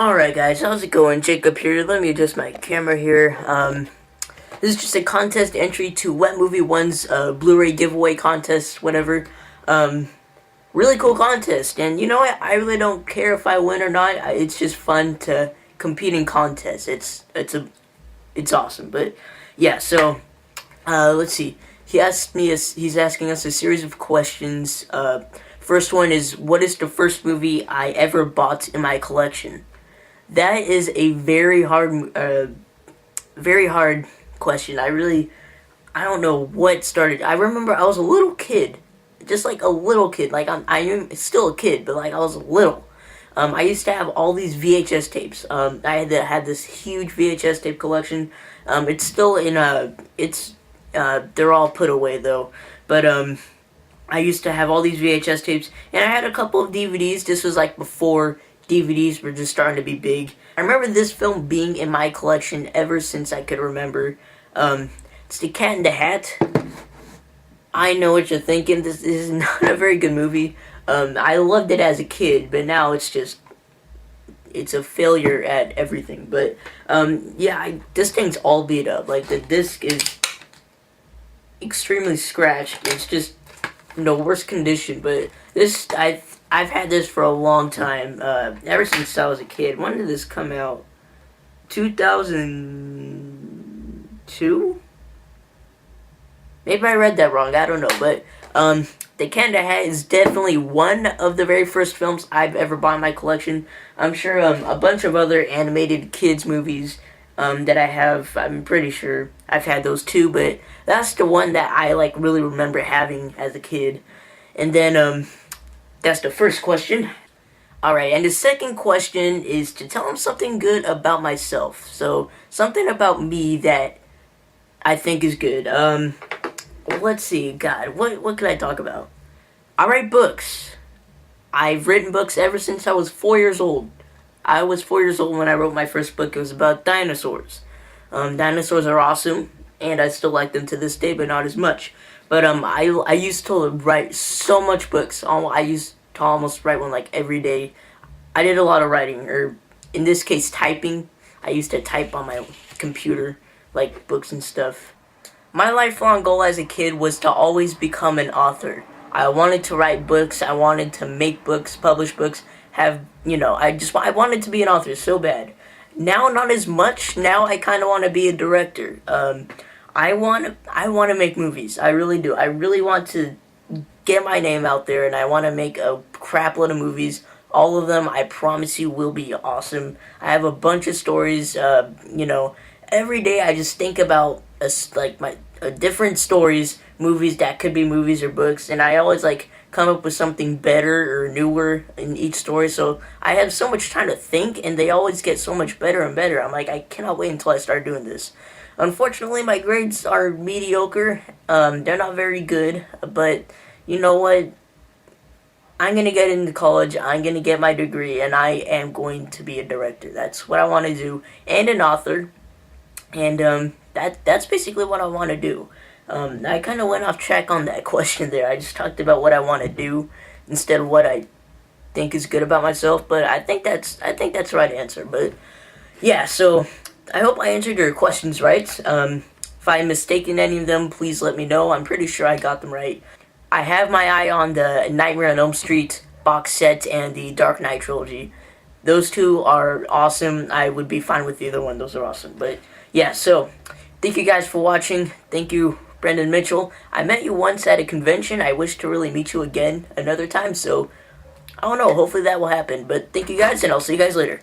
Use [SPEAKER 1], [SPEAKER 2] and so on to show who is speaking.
[SPEAKER 1] Alright guys, how's it going? Jacob here. Let me adjust my camera here. This is just a contest entry to wetmovie1's Blu-ray giveaway contest, whatever. Really cool contest, and you know what? I really don't care if I win or not. It's just fun to compete in contests. It's awesome. But yeah, so let's see. He's asking us a series of questions. First one is, what is the first movie I ever bought in my collection? That is a very hard question. I don't know what started. I remember I was a little kid, just like a little kid. Like I'm still a kid, but like I was little. I used to have all these VHS tapes. I had this huge VHS tape collection. It's still in they're all put away though. But I used to have all these VHS tapes, and I had a couple of DVDs. This was like before DVDs were just starting to be big. I remember this film being in my collection ever since I could remember. It's The Cat in the Hat. I know what you're thinking. This is not a very good movie. I loved it as a kid, but now it's a failure at everything. But yeah, this thing's all beat up. Like the disc is extremely scratched. It's just worst condition. But this I've had this for a long time, ever since I was a kid. When did this come out? 2002? Maybe I read that wrong, I don't know. But The Cat in the Hat is definitely one of the very first films I've ever bought in my collection. I'm sure a bunch of other animated kids movies that I have, I'm pretty sure I've had those too. But that's the one that I really remember having as a kid. And then that's the first question. Alright, and the second question is to tell him something good about myself. So, something about me that I think is good. Let's see, God, what can I talk about? I write books. I've written books ever since I was 4 years old. I was 4 years old when I wrote my first book. It was about dinosaurs. Dinosaurs are awesome, and I still like them to this day, but not as much. But I used to write so much books. I used to almost write one every day. I did a lot of writing, or in this case typing. I used to type on my computer, like books and stuff. My lifelong goal as a kid was to always become an author. I wanted to write books. I wanted to make books, publish books. I wanted to be an author so bad. Now, not as much. Now I kind of want to be a director. I want to make movies. I really do. I really want to get my name out there, and I want to make a crap load of movies. All of them, I promise you, will be awesome. I have a bunch of stories. Every day I just think about different stories, movies that could be movies or books, and I always come up with something better or newer in each story. So I have so much time to think, and they always get so much better and better. I'm I cannot wait until I start doing this. Unfortunately, my grades are mediocre. They're not very good, but you know what? I'm going to get into college, I'm going to get my degree, and I am going to be a director. That's what I want to do, and an author, and that's basically what I want to do. I kind of went off track on that question there. I just talked about what I want to do instead of what I think is good about myself, but I think that's the right answer. But yeah, so I hope I answered your questions right. If I'm mistaken any of them, please let me know. I'm pretty sure I got them right. I have my eye on the Nightmare on Elm Street box set and the Dark Knight trilogy. Those two are awesome. I would be fine with either one. Those are awesome. But yeah, so thank you guys for watching. Thank you, Brendan Mitchell. I met you once at a convention. I wish to really meet you again another time. So I don't know. Hopefully that will happen. But thank you guys, and I'll see you guys later.